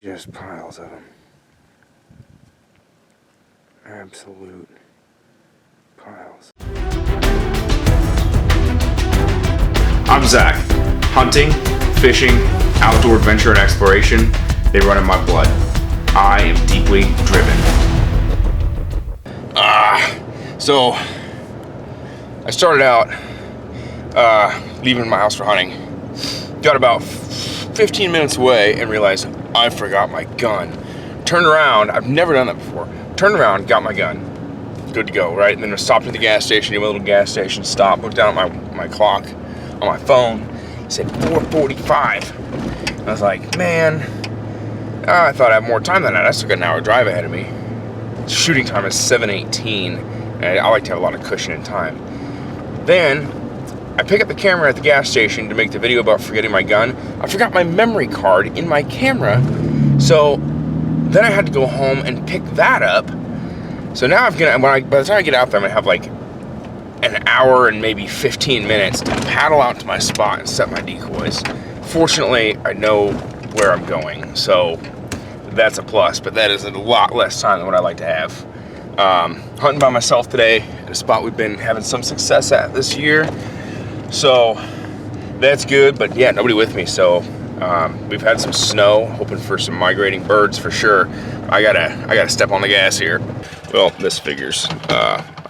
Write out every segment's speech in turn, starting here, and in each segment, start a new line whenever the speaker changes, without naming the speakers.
Just piles of them. Absolute piles. I'm Zach. Hunting, fishing, outdoor adventure and exploration, they run in my blood. I am deeply driven. So I started out leaving my house for hunting. Got about 15 minutes away and realized I forgot my gun. Turned around, I've never done that before. Turned around, got my gun. Good to go, right? And then I stopped at the gas station, did my little gas station stop, looked down at my clock on my phone. It said 4:45. I was like, man, I thought I had more time than that. I still got an hour drive ahead of me. Shooting time is 7:18, and I like to have a lot of cushion in time. Then I pick up the camera at the gas station to make the video about forgetting my gun. I forgot my memory card in my camera, so then I had to go home and pick that up. So now by the time I get out there, I'm gonna have like an hour and maybe 15 minutes to paddle out to my spot and set my decoys. Fortunately, I know where I'm going, so that's a plus, but that is a lot less time than what I like to have. Hunting by myself today at a spot we've been having some success at this year. So that's good, but yeah, nobody with me. So we've had some snow, hoping for some migrating birds for sure. I gotta step on the gas here. Well, this figures.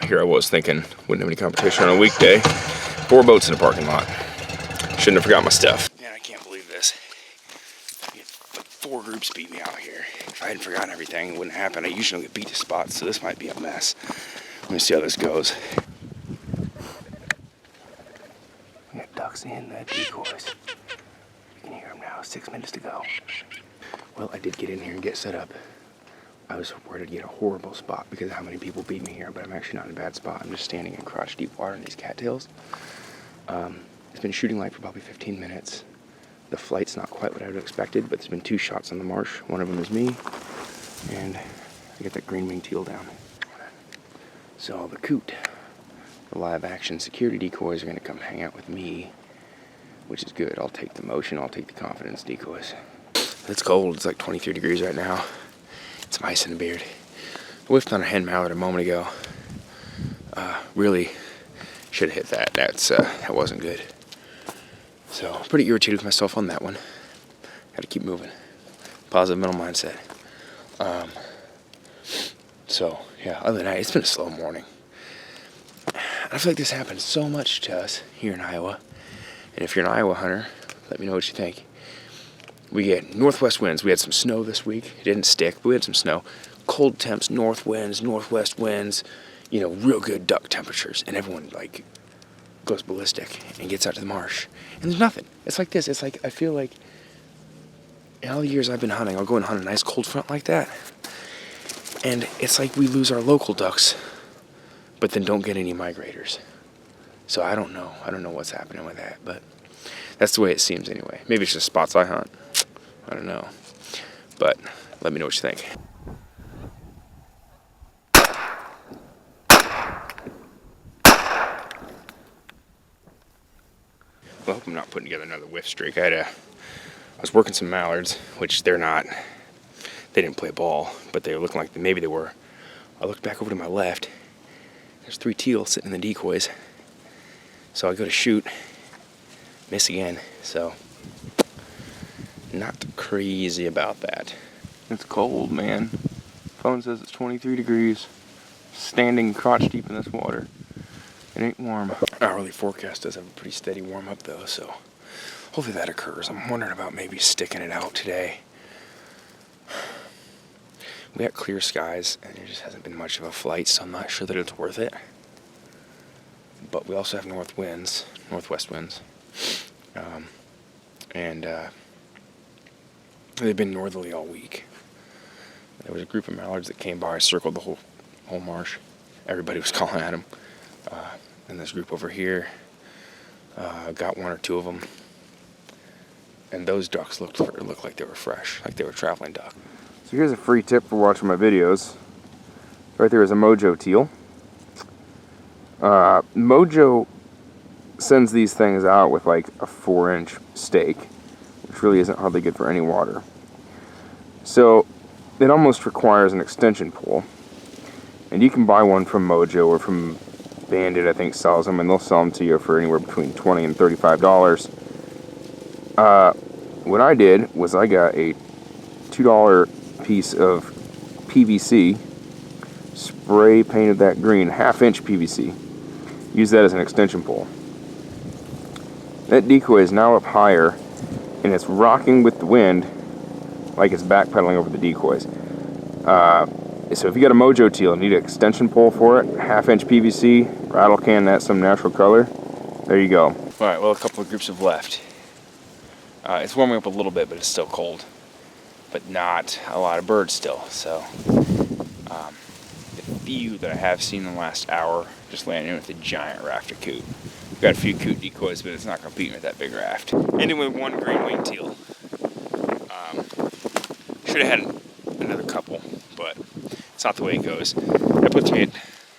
Here I was thinking, wouldn't have any competition on a weekday. 4 boats in the parking lot. Shouldn't have forgot my stuff. Man, I can't believe this. Like 4 groups beat me out here. If I hadn't forgotten everything, it wouldn't happen. I usually don't get beat to spots, so this might be a mess. Let me see how this goes. We got ducks in the decoys. You can hear them now, 6 minutes to go. Well, I did get in here and get set up. I was worried I'd get a horrible spot because of how many people beat me here, but I'm actually not in a bad spot. I'm just standing in crotch deep water in these cattails. It's been shooting light for probably 15 minutes. The flight's not quite what I would have expected, but there's been 2 shots on the marsh. One of them is me, and I get that green-winged teal down. So the coot, the live action security decoys are gonna come hang out with me, which is good. I'll take the motion, I'll take the confidence decoys. It's cold, it's like 23 degrees right now. Some ice in the beard. I whiffed on a hen mallard a moment ago. Really should have hit that. That wasn't good. So pretty irritated with myself on that one. Got to keep moving. Positive mental mindset. So yeah, other than that, it's been a slow morning. I feel like this happens so much to us here in Iowa. And if you're an Iowa hunter, let me know what you think. We get northwest winds. We had some snow this week. It didn't stick, but we had some snow. Cold temps, north winds, northwest winds, you know, real good duck temperatures. And everyone, like, goes ballistic and gets out to the marsh. And there's nothing. It's like this. It's like, I feel like in all the years I've been hunting, I'll go and hunt a nice cold front like that. And it's like we lose our local ducks, but then don't get any migrators. So I don't know. I don't know what's happening with that, but that's the way it seems anyway. Maybe it's just spots I hunt. I don't know. But let me know what you think. Well, I hope I'm not putting together another whiff streak. I was working some mallards, which they're not. They didn't play ball, but they were looking like maybe they were. I looked back over to my left. There's 3 teal sitting in the decoys. So I go to shoot. Miss again, so not crazy about that. It's cold, man. Phone says it's 23 degrees. Standing crotch deep in this water. It ain't warm. Hourly forecast does have a pretty steady warm up though, so hopefully that occurs. I'm wondering about maybe sticking it out today. We got clear skies and there just hasn't been much of a flight, so I'm not sure that it's worth it. But we also have northwest winds. And they've been northerly all week. There was a group of mallards that came by, circled the whole marsh. Everybody was calling at them. And this group over here got 1 or 2 of them. And those ducks looked like they were fresh, like they were traveling duck. So here's a free tip for watching my videos. Right there is a Mojo teal. Mojo sends these things out with like a 4-inch stake, which really isn't hardly good for any water. So it almost requires an extension pole. And you can buy one from Mojo or from Bandit, I think sells them, and they'll sell them to you for anywhere between $20 and $35. What I did was I got a $2 piece of PVC, spray painted that green, 1/2-inch PVC. Use that as an extension pole. That decoy is now up higher, and it's rocking with the wind like it's backpedaling over the decoys. So if you got a Mojo teal and need an extension pole for it, 1/2-inch PVC, rattle can that some natural color, there you go. Alright, well, a couple of groups have left. It's warming up a little bit, but it's still cold. But not a lot of birds still, so the few that I have seen in the last hour just landed in with a giant rafter coot. We've got a few coot decoys, but it's not competing with that big raft. Ending with one green-winged teal. Should have had another couple, but it's not the way it goes. That puts me at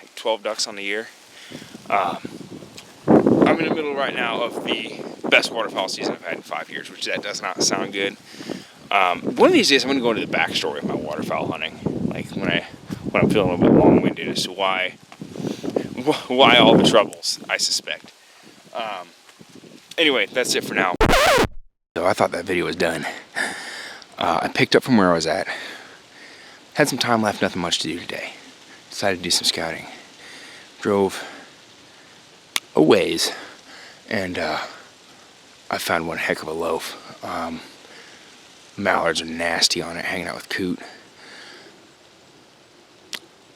like 12 ducks on the year. I'm in the middle right now of the best waterfowl season I've had in 5 years, which that does not sound good. One of these days I'm going to go into the backstory of my waterfowl hunting, like when I'm feeling a little bit long-winded as to why all the troubles, I suspect. Anyway, that's it for now. So I thought that video was done. I picked up from where I was at. Had some time left, nothing much to do today. Decided to do some scouting. Drove a ways, and I found one heck of a loaf. Mallards are nasty on it, hanging out with coot.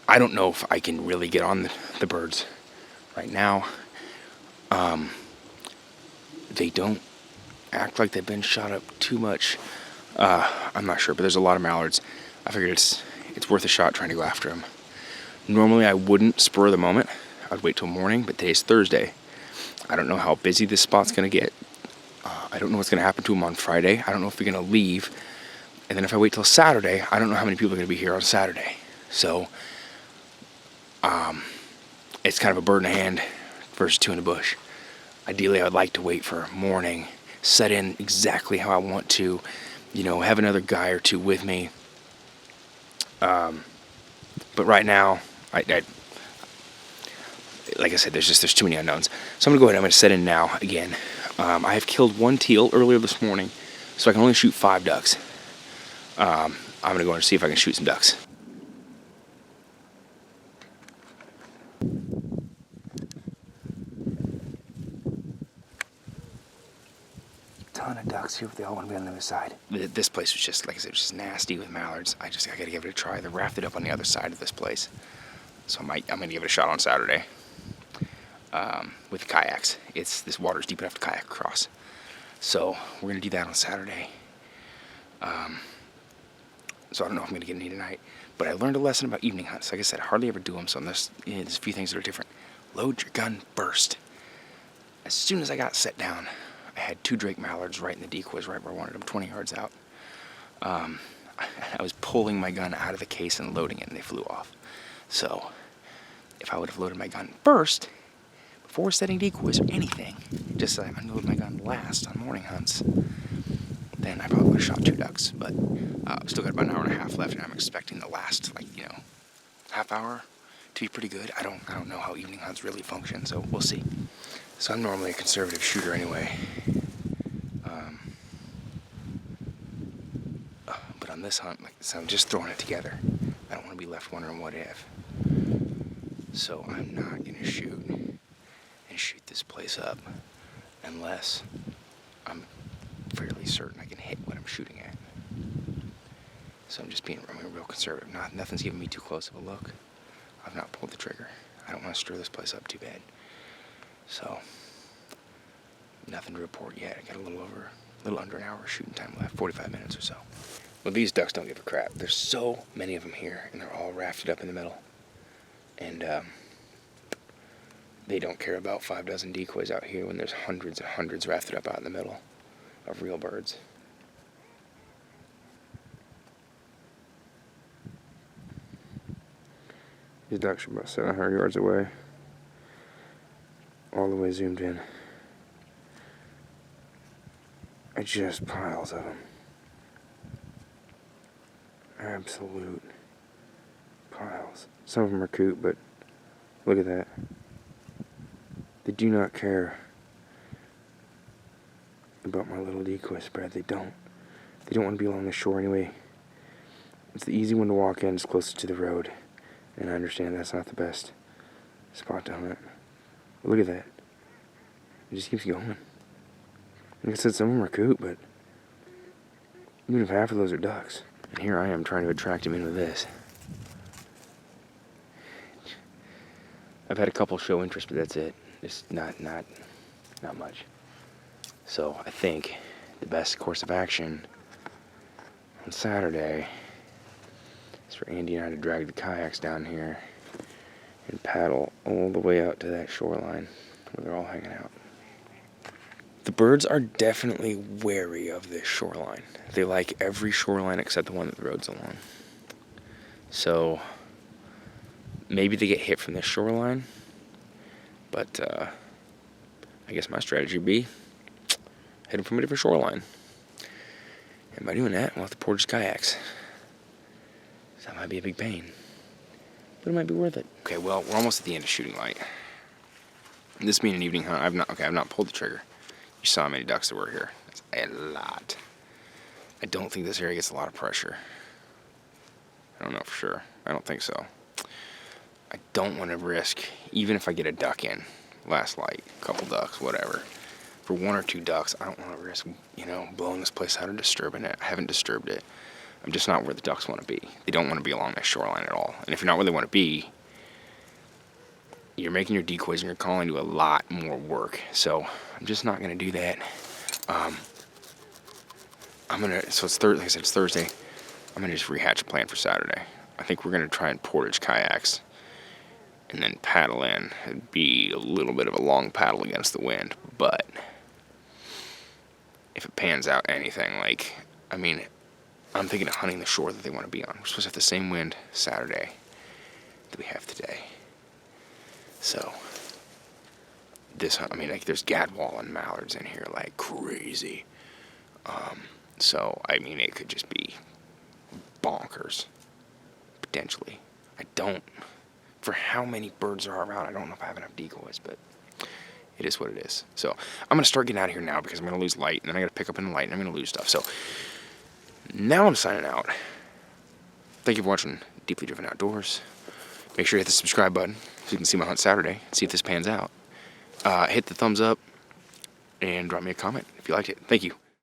I don't know if I can really get on the birds right now. They don't act like they've been shot up too much. I'm not sure, but there's a lot of mallards. I figured it's worth a shot trying to go after them. Normally I wouldn't spur of the moment. I'd wait till morning, but today's Thursday. I don't know how busy this spot's gonna get. I don't know what's gonna happen to them on Friday. I don't know if they're gonna leave. And then if I wait till Saturday, I don't know how many people are gonna be here on Saturday. So, it's kind of a bird in the hand versus two in the bush. Ideally, I would like to wait for morning, set in exactly how I want to, you know, have another guy or two with me. But right now, like I said, there's too many unknowns. So I'm gonna go ahead. I'm gonna set in now again. I have killed one teal earlier this morning, so I can only shoot 5 ducks. I'm gonna go and see if I can shoot some ducks. Ton of ducks here, but they all want to be on the other side. This place was just, like I said, just nasty with mallards. I gotta give it a try. They're rafted up on the other side of this place, so I'm gonna give it a shot on Saturday. With kayaks. This water's deep enough to kayak across. So we're gonna do that on Saturday. So I don't know if I'm gonna get any tonight, but I learned a lesson about evening hunts. Like I said, I hardly ever do them, so there's a few things that are different. Load your gun first. As soon as I got set down, I had 2 drake mallards right in the decoys, right where I wanted them, 20 yards out. I was pulling my gun out of the case and loading it, and they flew off. So if I would have loaded my gun first, before setting decoys or anything, just so I unload my gun last on morning hunts, then I probably would have shot 2 ducks. But I've still got about an hour and a half left, and I'm expecting the last, half hour to be pretty good. I don't know how evening hunts really function, so we'll see. So I'm normally a conservative shooter anyway. But on this hunt, so I'm just throwing it together. I don't want to be left wondering what if. So I'm not gonna shoot this place up unless I'm fairly certain I can hit what I'm shooting at. So I'm just being real conservative. Nothing's giving me too close of a look. I've not pulled the trigger. I don't want to stir this place up too bad. So nothing to report yet. I got a little under an hour shooting time left, 45 minutes or so. Well, these ducks don't give a crap. There's so many of them here, and they're all rafted up in the middle. And they don't care about 5 dozen decoys out here when there's hundreds and hundreds rafted up out in the middle of real birds. These ducks are about 700 yards away, all the way zoomed in. It's just piles of them.
Absolute piles. Some of them are coot, but look at that. They do not care about my little decoy spread. They don't. They don't want to be along the shore anyway. It's the easy one to walk in. It's closest to the road. And I understand that's not the best spot to hunt. But look at that. It just keeps going. Like I said, some of them are coot, but even if half of those are ducks. And here I am trying to attract him in with this. I've had a couple show interest, but that's it. Just not much. So I think the best course of action on Saturday is for Andy and I to drag the kayaks down here and paddle all the way out to that shoreline where they're all hanging out. The birds are definitely wary of this shoreline. They like every shoreline except the one that the road's along. So maybe they get hit from this shoreline, but I guess my strategy would be hit them from a different shoreline. And by doing that, we'll have to portage kayaks. So that might be a big pain, but it might be worth it. Okay, well, we're almost at the end of shooting light. This being an evening hunt, I've not pulled the trigger. You saw how many ducks there were here. That's a lot. I don't think this area gets a lot of pressure. I don't know for sure. I don't think so. I don't want to risk, even if I get a duck in, last light, a couple ducks, whatever. For 1 or 2 ducks, I don't want to risk, blowing this place out or disturbing it. I haven't disturbed it. I'm just not where the ducks want to be. They don't want to be along that shoreline at all. And if you're not where they want to be, you're making your decoys and your calling do a lot more work. So I'm just not going to do that. So it's Thursday. Like I said, it's Thursday. I'm going to just rehatch a plan for Saturday. I think we're going to try and portage kayaks and then paddle in. It'd be a little bit of a long paddle against the wind, but if it pans out anything, I'm thinking of hunting the shore that they want to be on. We're supposed to have the same wind Saturday that we have today. So there's gadwall and mallards in here like crazy. So it could just be bonkers, potentially. For how many birds are around, I don't know if I have enough decoys, but it is what it is. So I'm going to start getting out of here now because I'm going to lose light, and then I got to pick up in the light, and I'm going to lose stuff. So now I'm signing out. Thank you for watching Deeply Driven Outdoors. Make sure you hit the subscribe button so you can see my hunt Saturday, see if this pans out. Hit the thumbs up, and drop me a comment if you liked it. Thank you.